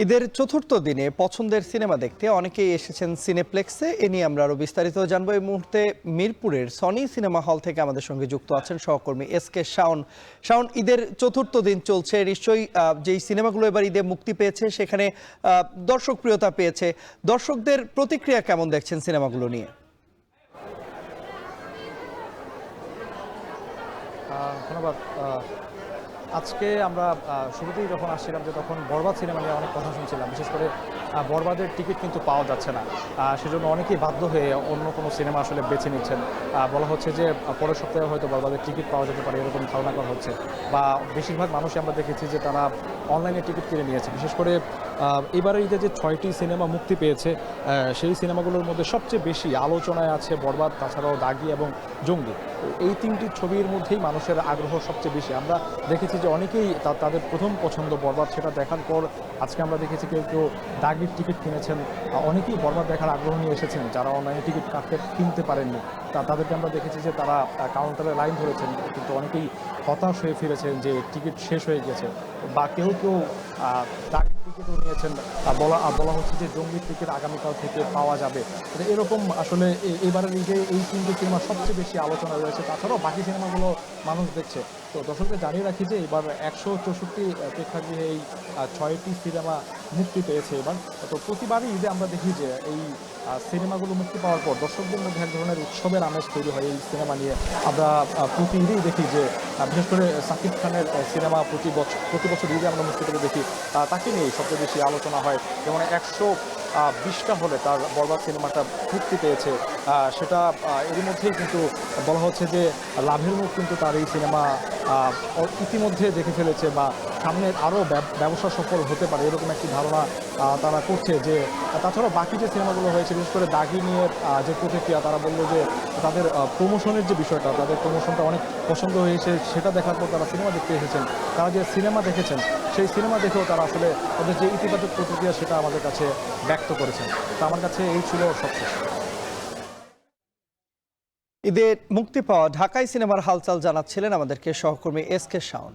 ঈদের চতুর্থ দিনে পছন্দের সিনেমা দেখতে অনেকেই এসেছেন সিনেপ্লেক্সে। এ নিয়ে আমরা আরো বিস্তারিত জানবো। এই মুহূর্তে মিরপুরের সনি সিনেমা হল থেকে আমাদের সঙ্গে যুক্ত আছেন সহকর্মী এসকে শাওন। শাওন, ঈদের চতুর্থ দিন চলছে, নিশ্চয়ই যেই সিনেমাগুলো এবার ঈদে মুক্তি পেয়েছে সেখানে দর্শকপ্রিয়তা পেয়েছে। দর্শকদের প্রতিক্রিয়া কেমন দেখছেন সিনেমাগুলো নিয়ে? ধন্যবাদ। আজকে আমরা শুরুতেই যখন আসছিলাম যে তখন বরবাদ সিনেমা নিয়ে অনেক কথা শুনছিলাম। বিশেষ করে বরবাদের টিকিট কিন্তু পাওয়া যাচ্ছে না। সেজন্য অনেকেই বাধ্য হয়ে অন্য কোনো সিনেমা আসলে বেছে নিচ্ছেন। বলা হচ্ছে যে পরের সপ্তাহে হয়তো বরবাদের টিকিট পাওয়া যেতে পারে, এরকম ধারণা করা হচ্ছে। বা বেশিরভাগ মানুষই আমরা দেখেছি যে তারা অনলাইনে টিকিট কিনে নিয়েছে। বিশেষ করে এবারে ঈদে যে ৬টি সিনেমা মুক্তি পেয়েছে সেই সিনেমাগুলোর মধ্যে সবচেয়ে বেশি আলোচনায় আছে বরবাদ, তাছাড়াও দাগি এবং জঙ্গি। এই তিনটি ছবির মধ্যেই মানুষের আগ্রহ সবচেয়ে বেশি। আমরা দেখেছি যে অনেকেই তাদের প্রথম পছন্দ বরবাদ, সেটা দেখার পর আজকে আমরা দেখেছি কেউ কেউ দাগির টিকিট কিনেছেন। অনেকেই বরবাদ দেখার আগ্রহ নিয়ে এসেছেন যারা অনলাইনে টিকিট কিনতে পারেননি। তাদেরকে আমরা দেখেছি যে তারা কাউন্টারে লাইন ধরেছেন, কিন্তু অনেকেই হতাশ হয়ে ফিরেছেন যে টিকিট শেষ হয়ে গেছে। বা কেউ কেউ দাগির টিকিটও নিয়েছেন। বলা হচ্ছে যে জঙ্গির টিকিট আগামীকাল থেকে পাওয়া যাবে। এরকম আসলে এবারের ঈদে এই তিনটি সিনেমা সবচেয়ে বেশি আলোচনা রয়েছে। তাছাড়াও বাকি সিনেমাগুলো মানুষ দেখছে। তো দর্শকদের জানিয়ে রাখি যে এবার ১৬৪ প্রেক্ষাগৃহে এই ৬টি সিনেমা মুক্তি পেয়েছে এবার। তো প্রতিবারই ঈদে আমরা দেখি যে এই সিনেমাগুলো মুক্তি পাওয়ার পর দর্শকদের মধ্যে এক ধরনের উৎসবের আমেজ তৈরি হয় এই সিনেমা নিয়ে। আমরা প্রতি ঈদেই দেখি যে বিশেষ করে শাকিব খানের সিনেমা প্রতি বছর ঈদে আমরা মুক্তি পেতে দেখি তাকে নিয়েই সবচেয়ে বেশি আলোচনা হয়। যেমন ১২০টা হলে তার বরবাদ সিনেমাটা মুক্তি পেয়েছে। সেটা এরই মধ্যেই কিন্তু বলা হচ্ছে যে লাভের মুখ কিন্তু তার এই সিনেমা ইতিমধ্যে দেখে ফেলেছে, বা সামনে আরও ব্যবসা সফল হতে পারে এরকম একটি ধারণা তারা করছে। যে তাছাড়াও বাকি যে সিনেমাগুলো হয়েছে, বিশেষ করে দাগি নিয়ে যে প্রতিক্রিয়া, তারা বললো যে তাদের প্রমোশনের যে বিষয়টা, তাদের প্রমোশনটা অনেক পছন্দ হয়েছে। সেটা দেখার পর তারা সিনেমা দেখতে এসেছেন। তারা যে সিনেমা দেখেছেন সেই সিনেমা দেখেও তারা আসলে তাদের যে ইতিবাচক প্রতিক্রিয়া সেটা আমাদের কাছে ব্যক্ত করেছেন। তো আমার কাছে এই ছিল সবশেষ। ঈদে মুক্তি পাওয়া ঢাকাই সিনেমার হালচাল জানাচ্ছিলেন আমাদেরকে সহকর্মী এসকে শাওন।